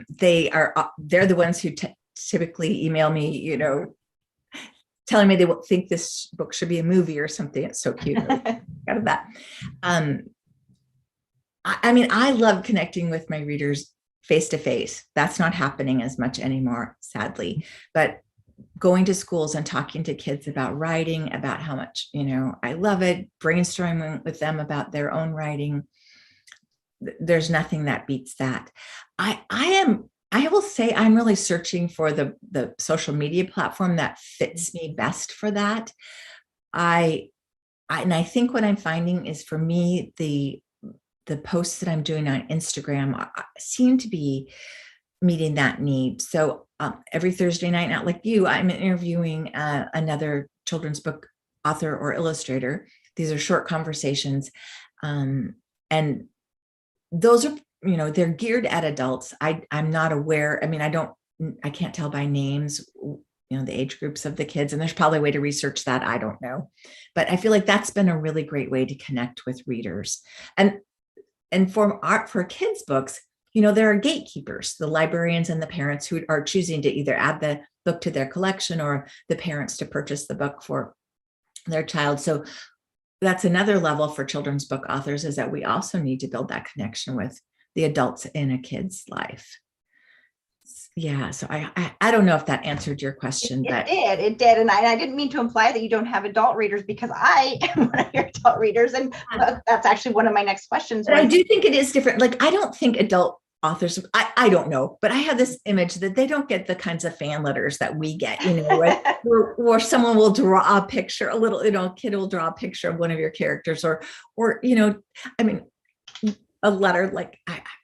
they're the ones who typically email me, telling me they think this book should be a movie or something. It's so cute. Out of that. I love connecting with my readers face to face. That's not happening as much anymore, sadly. But going to schools and talking to kids about writing, about how much, I love it, brainstorming with them about their own writing. There's nothing that beats that. I will say I'm really searching for the social media platform that fits me best for that. And I think what I'm finding is, for me, the posts that I'm doing on Instagram seem to be meeting that need. So every Thursday night, not like you, I'm interviewing another children's book author or illustrator. These are short conversations. And those are, they're geared at adults. I'm not aware. I can't tell by names, the age groups of the kids, and there's probably a way to research that. I don't know, but I feel like that's been a really great way to connect with readers. And for kids' books, there are gatekeepers, the librarians and the parents who are choosing to either add the book to their collection, or the parents to purchase the book for their child. So that's another level for children's book authors, is that we also need to build that connection with the adults in a kid's life. Yeah, so I don't know if that answered your question, but it did. And I didn't mean to imply that you don't have adult readers, because I am one of your adult readers, and that's actually one of my next questions. But I do think it is different. I don't think adult authors, I don't know, but I have this image that they don't get the kinds of fan letters that we get, where someone will draw a picture, a kid will draw a picture of one of your characters, or a letter.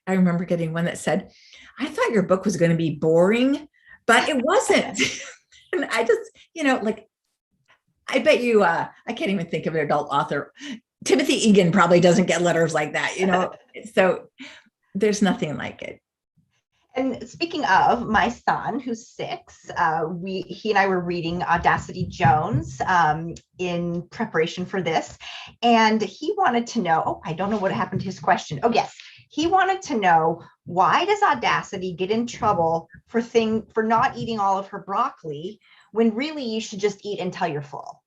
I remember getting one that said, I thought your book was going to be boring, but it wasn't. And I just, I bet you, I can't even think of an adult author. Timothy Egan probably doesn't get letters like that, So there's nothing like it. And speaking of my son, who's 6, he and I were reading Audacity Jones in preparation for this, and he wanted to know. Oh, I don't know what happened to his question. Oh, yes, he wanted to know, why does Audacity get in trouble for not eating all of her broccoli when really you should just eat until you're full?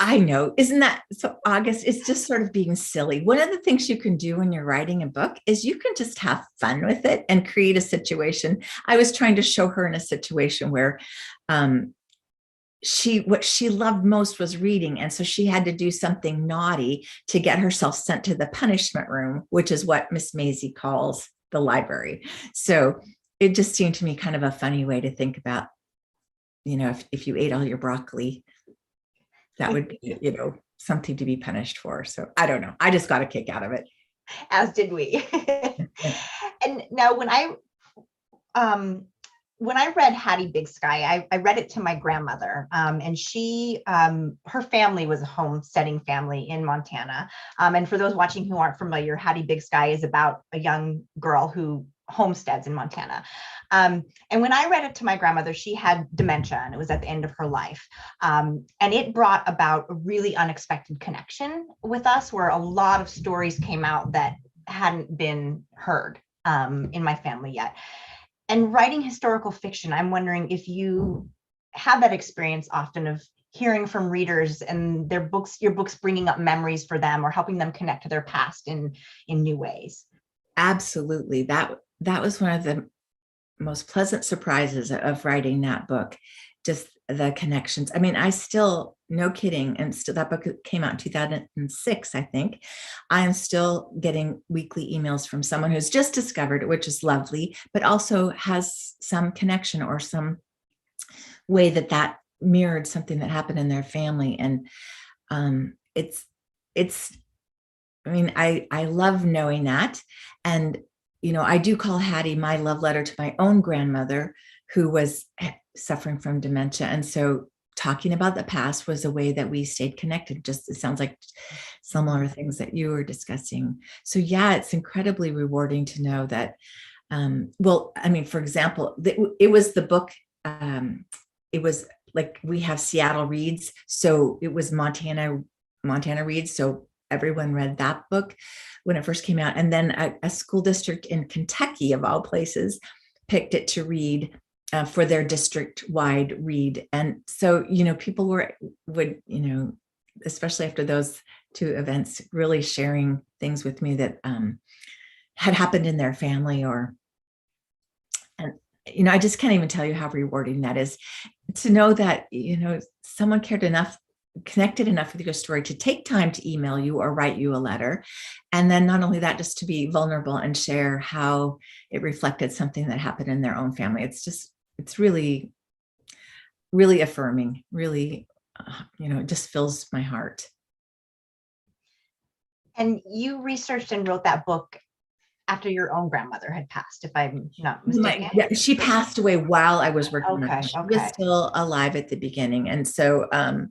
I know. Isn't that so, August? It's just sort of being silly. One of the things you can do when you're writing a book is you can just have fun with it and create a situation. I was trying to show her in a situation where what she loved most was reading, and so she had to do something naughty to get herself sent to the punishment room, which is what Miss Maisie calls the library. So it just seemed to me kind of a funny way to think about, if you ate all your broccoli, that would be, something to be punished for. So I don't know. I just got a kick out of it. As did we. And now when I read Hattie Big Sky, I read it to my grandmother, and her family was a homesteading family in Montana. And for those watching who aren't familiar, Hattie Big Sky is about a young girl who homesteads in Montana. And when I read it to my grandmother, she had dementia, and it was at the end of her life. And it brought about a really unexpected connection with us, where a lot of stories came out that hadn't been heard in my family yet. And writing historical fiction, I'm wondering if you have that experience often of hearing from readers and your books bringing up memories for them or helping them connect to their past in new ways. Absolutely. That was one of the most pleasant surprises of writing that book, just the connections. I mean, I still, no kidding, and still, that book came out in 2006, I think. I am still getting weekly emails from someone who's just discovered it, which is lovely, but also has some connection or some way that mirrored something that happened in their family. And it's I mean, I love knowing that. And I do call Hattie my love letter to my own grandmother, who was suffering from dementia. And so talking about the past was a way that we stayed connected. Just, it sounds like similar things that you were discussing. So yeah, it's incredibly rewarding to know that, well, I mean, for example, it was the book, it was like, we have Seattle Reads. So it was Montana Reads. So everyone read that book when it first came out. And then a school district in Kentucky, of all places, picked it to read for their district-wide read. And so, people would, especially after those 2 events, really sharing things with me that had happened in their family, and I just can't even tell you how rewarding that is to know that, someone connected enough with your story to take time to email you or write you a letter. And then not only that, just to be vulnerable and share how it reflected something that happened in their own family. It's really, really affirming, really, it just fills my heart. And you researched and wrote that book after your own grandmother had passed, if I'm not mistaken. Yeah, she passed away while I was working on it. She was Okay. still alive at the beginning. And so, so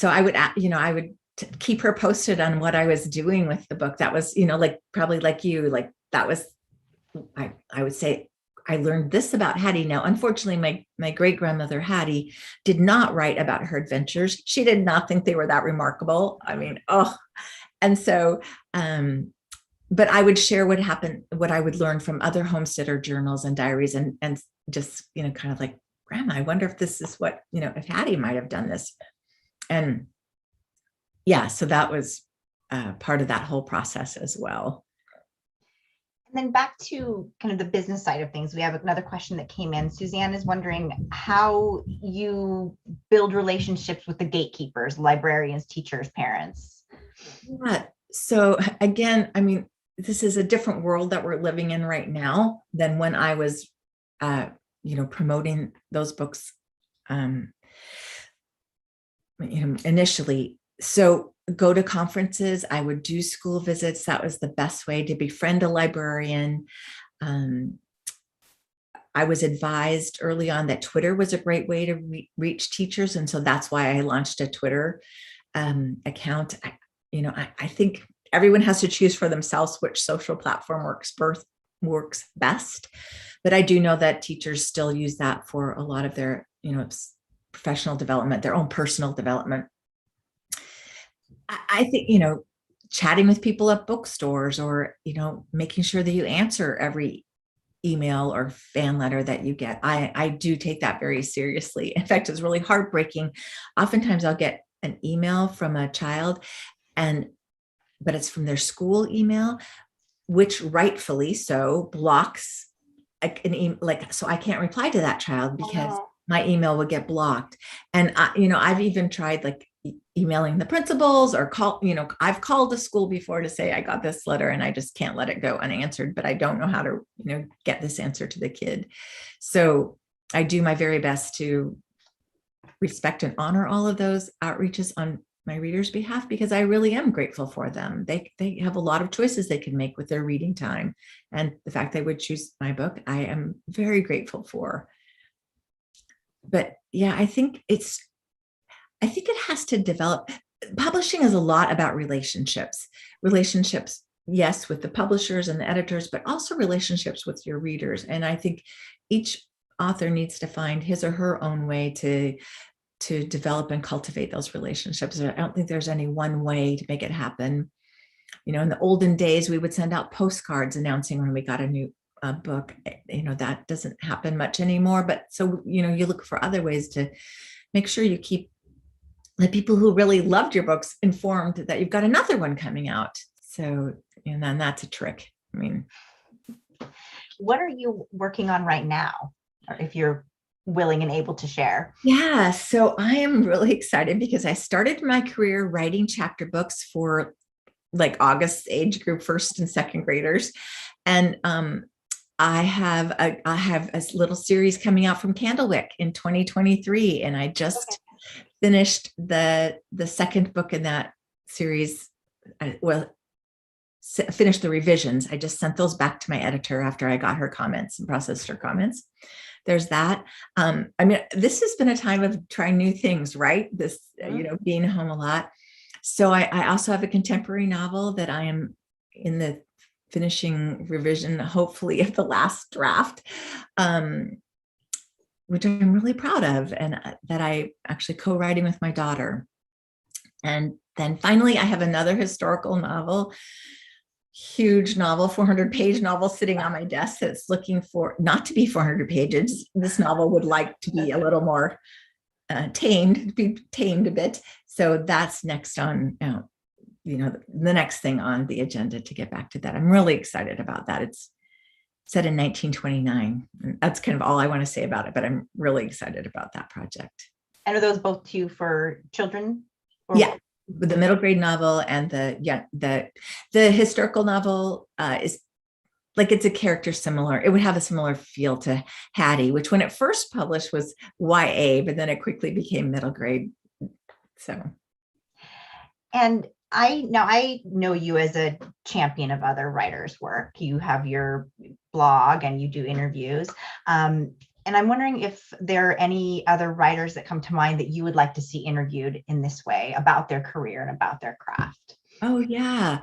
I would keep her posted on what I was doing with the book. That was, probably like you, that was, I would say, I learned this about Hattie. Now, unfortunately, my great grandmother Hattie did not write about her adventures. She did not think they were that remarkable. I mean, and so, but I would share what happened, what I would learn from other homesteader journals and diaries, and just, kind of like, Grandma, I wonder if this is what, if Hattie might have done this. And yeah, so that was part of that whole process as well. And then back to kind of the business side of things, we have another question that came in. Suzanne is wondering how you build relationships with the gatekeepers, librarians, teachers, parents. Yeah. So again, I mean, this is a different world that we're living in right now than when I was, promoting those books, initially. So go to conferences. I would do school visits. That was the best way to befriend a librarian. I was advised early on that Twitter was a great way to reach teachers. And so that's why I launched a Twitter account. I think everyone has to choose for themselves which social platform works best. But I do know that teachers still use that for a lot of their, professional development, their own personal development. I think, chatting with people at bookstores, or, making sure that you answer every email or fan letter that you get. I do take that very seriously. In fact, it's really heartbreaking. Oftentimes I'll get an email from a child, but it's from their school email, which rightfully so blocks so I can't reply to that child because my email would get blocked. And I've even tried emailing the principals or I've called the school before to say I got this letter and I just can't let it go unanswered, but I don't know how to, get this answer to the kid. So I do my very best to respect and honor all of those outreaches on my readers' behalf, because I really am grateful for them. They have a lot of choices they can make with their reading time. And the fact they would choose my book, I am very grateful for. But yeah, I think it has to develop. Publishing is a lot about relationships, yes, with the publishers and the editors, but also relationships with your readers. And I think each author needs to find his or her own way to develop and cultivate those relationships. I don't think there's any one way to make it happen. In the olden days, we would send out postcards announcing when we got a new book. That doesn't happen much anymore. But so, you look for other ways to make sure you keep the people who really loved your books informed that you've got another one coming out. So, and then that's a trick. What are you working on right now? Or if you're willing and able to share. Yeah, so I am really excited because I started my career writing chapter books for August's age group, first and second graders. And I have a little series coming out from Candlewick in 2023. And I just finished the second book in that series. Finished the revisions. I just sent those back to my editor after I got her comments and processed her comments. There's that. This has been a time of trying new things, right? This, being home a lot. So I also have a contemporary novel that I am in the finishing revision, hopefully, of the last draft, which I'm really proud of, and that I actually co-writing with my daughter. And then finally, I have another historical novel, huge novel, 400-page novel sitting on my desk that's looking for not to be 400 pages. This novel would like to be a little more tamed a bit. So that's next on, the next thing on the agenda to get back to that. I'm really excited about that. It's set in 1929. And that's kind of all I want to say about it, but I'm really excited about that project. And are those both two for children? Yeah. The middle grade novel and the historical novel is it's a character similar. It would have a similar feel to Hattie, which when it first published was YA, but then it quickly became middle grade. So, and I know you as a champion of other writers' work. You have your blog and you do interviews. And I'm wondering if there are any other writers that come to mind that you would like to see interviewed in this way about their career and about their craft. Oh, yeah.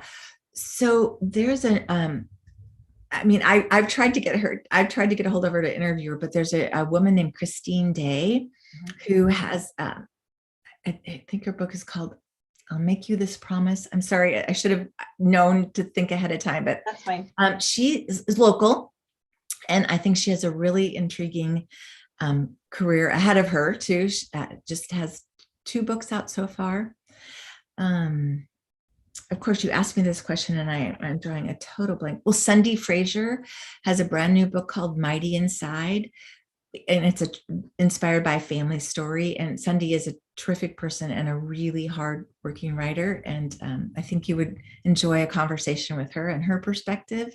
So there's I've tried to get a hold of her to interview her, but there's a woman named Christine Day who has, I think her book is called I'll Make You This Promise. I'm sorry, I should have known to think ahead of time, but that's fine. She is local. And I think she has a really intriguing career ahead of her too. She just has 2 books out so far. Of course, you asked me this question and I'm drawing a total blank. Well, Sunday Fraser has a brand new book called Mighty Inside. And it's inspired by a family story. And Sunday is a terrific person and a really hard-working writer. And I think you would enjoy a conversation with her and her perspective.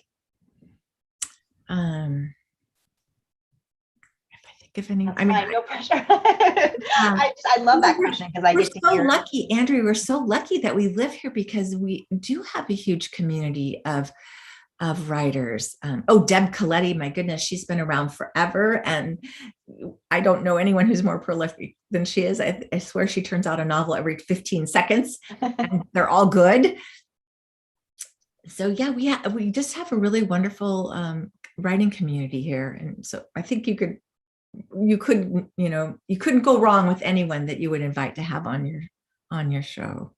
If I think of any, no pressure. I love that question because I get to hear. We're so lucky, Andrew. We're so lucky that we live here because we do have a huge community of writers. Deb Coletti, my goodness, she's been around forever. And I don't know anyone who's more prolific than she is. I swear she turns out a novel every 15 seconds and they're all good. So yeah, we just have a really wonderful writing community here. And so I think you couldn't go wrong with anyone that you would invite to have on your show.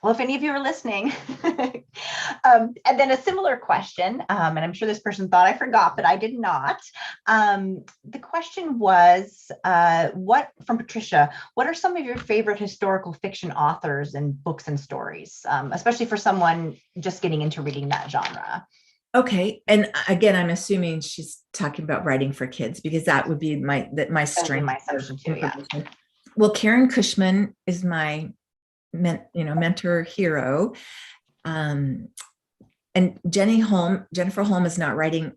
Well, if any of you are listening, and then a similar question, and I'm sure this person thought I forgot, but I did not. The question was, from Patricia, what are some of your favorite historical fiction authors and books and stories, especially for someone just getting into reading that genre? Okay. And again, I'm assuming she's talking about writing for kids because that would be my strength. My assumption too, yeah. Well, Karen Cushman is my mentor hero. And Jennifer Holm is not writing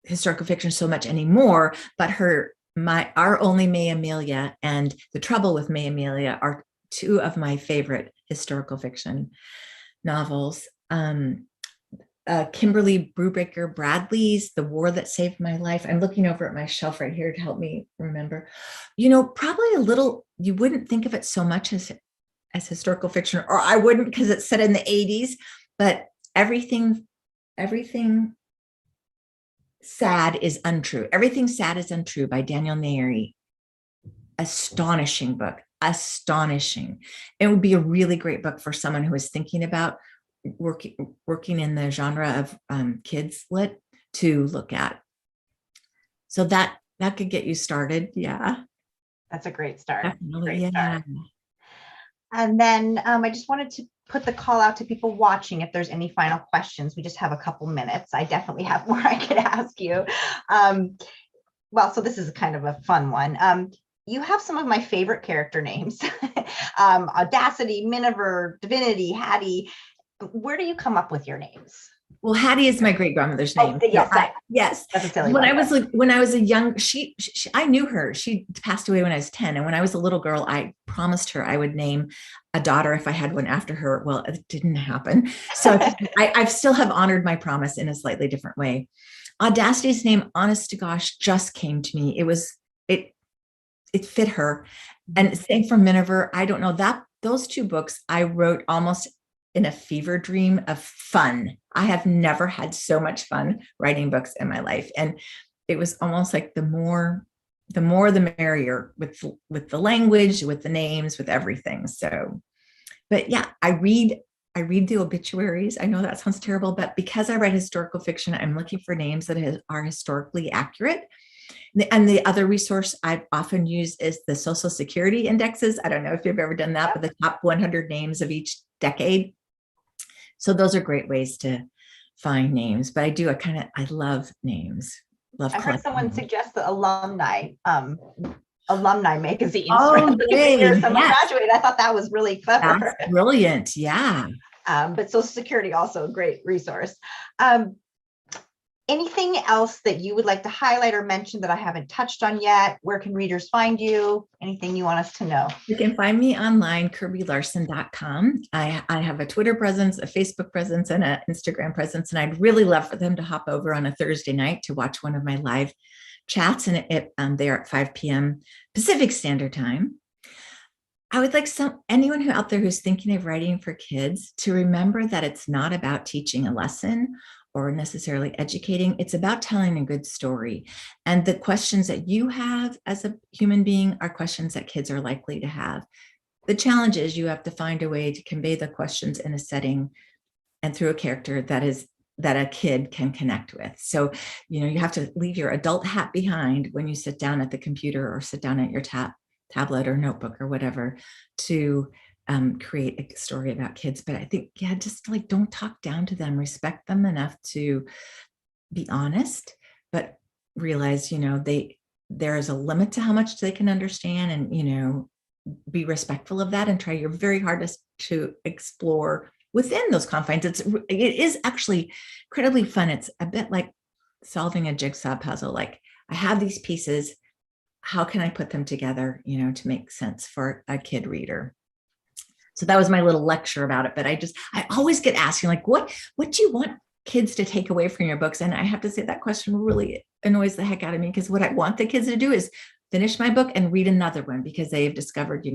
historical fiction so much anymore, but Our Only May Amelia and The Trouble with May Amelia are two of my favorite historical fiction novels. Kimberly Brubaker Bradley's The War That Saved My Life. I'm looking over at my shelf right here to help me remember. Probably a little, you wouldn't think of it so much as historical fiction, or I wouldn't because it's set in the 80s, but everything sad is untrue. Everything sad is untrue by Daniel Nayeri. Astonishing book, astonishing. It would be a really great book for someone who is thinking about working in the genre of kids lit to look at. So that could get you started. Yeah. That's a great start. Definitely, yeah. Start. And then I just wanted to put the call out to people watching. If there's any final questions, we just have a couple minutes. I definitely have more I could ask you. So this is kind of a fun one. You have some of my favorite character names. Audacity, Miniver, Divinity, Hattie. Where do you come up with your names? Well, Hattie is my great grandmother's name. Yes, yes. That's a silly when I was a young, she I knew her. She passed away when I was 10, and when I was a little girl, I promised her I would name a daughter if I had one after her. Well, it didn't happen. So I still have honored my promise in a slightly different way. Audacity's name, honest to gosh, just came to me. It fit her, and same for Miniver. I don't know that those two books I wrote almost in a fever dream of fun. I have never had so much fun writing books in my life. And it was almost like the more the merrier with the language, with the names, with everything. So, but yeah, I read the obituaries. I know that sounds terrible, but because I write historical fiction, I'm looking for names that are historically accurate. And the other resource I've often used is the Social Security indexes. I don't know if you've ever done that, but the top 100 names of each decade. So those are great ways to find names. But I love names. I heard someone suggest the alumni magazines. Oh, years someone graduated. I thought that was really clever. That's brilliant. Yeah. But Social Security also a great resource. Anything else that you would like to highlight or mention that I haven't touched on yet? Where can readers find you? Anything you want us to know? You can find me online, kirbylarson.com. I have a Twitter presence, a Facebook presence, and an Instagram presence. And I'd really love for them to hop over on a Thursday night to watch one of my live chats. And they're at 5 p.m. Pacific Standard Time. I would like anyone out there who's thinking of writing for kids to remember that it's not about teaching a lesson or necessarily educating. It's about telling a good story. And the questions that you have as a human being are questions that kids are likely to have. The challenge is you have to find a way to convey the questions in a setting and through a character that a kid can connect with. So, you have to leave your adult hat behind when you sit down at the computer or sit down at your tablet or notebook or whatever to create a story about kids. But I think, just don't talk down to them, respect them enough to be honest, but realize, there is a limit to how much they can understand, and, be respectful of that and try your very hardest to explore within those confines. It is actually incredibly fun. It's a bit like solving a jigsaw puzzle. Like, I have these pieces, how can I put them together, to make sense for a kid reader? So that was my little lecture about it. But I always get asked, what do you want kids to take away from your books? And I have to say that question really annoys the heck out of me, because what I want the kids to do is finish my book and read another one, because they've discovered,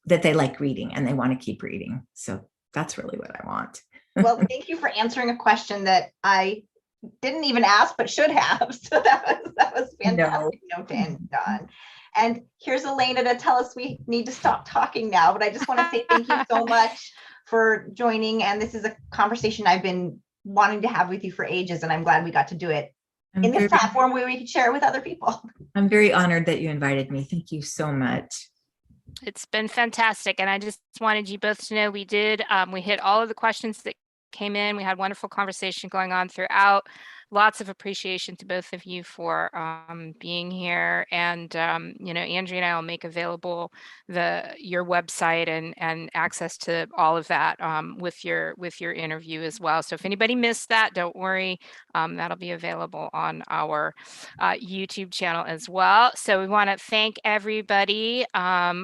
that they like reading and they want to keep reading. So that's really what I want. Well, thank you for answering a question that I didn't even ask, but should have. So that was fantastic note to end on. And here's Elena to tell us we need to stop talking now. But I just want to say thank you so much for joining. And this is a conversation I've been wanting to have with you for ages, and I'm glad we got to do it in this platform where we can share it with other people. I'm very honored that you invited me. Thank you so much. It's been fantastic. And I just wanted you both to know we did, we hit all of the questions that came in. We had wonderful conversation going on throughout. Lots of appreciation to both of you for being here. And, Andrea and I will make available your website and access to all of that with your interview as well. So if anybody missed that, don't worry. That'll be available on our YouTube channel as well. So we want to thank everybody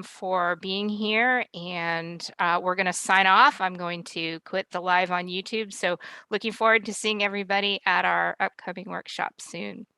for being here, and we're going to sign off. I'm going to quit the live on YouTube. So looking forward to seeing everybody at our upcoming workshop soon.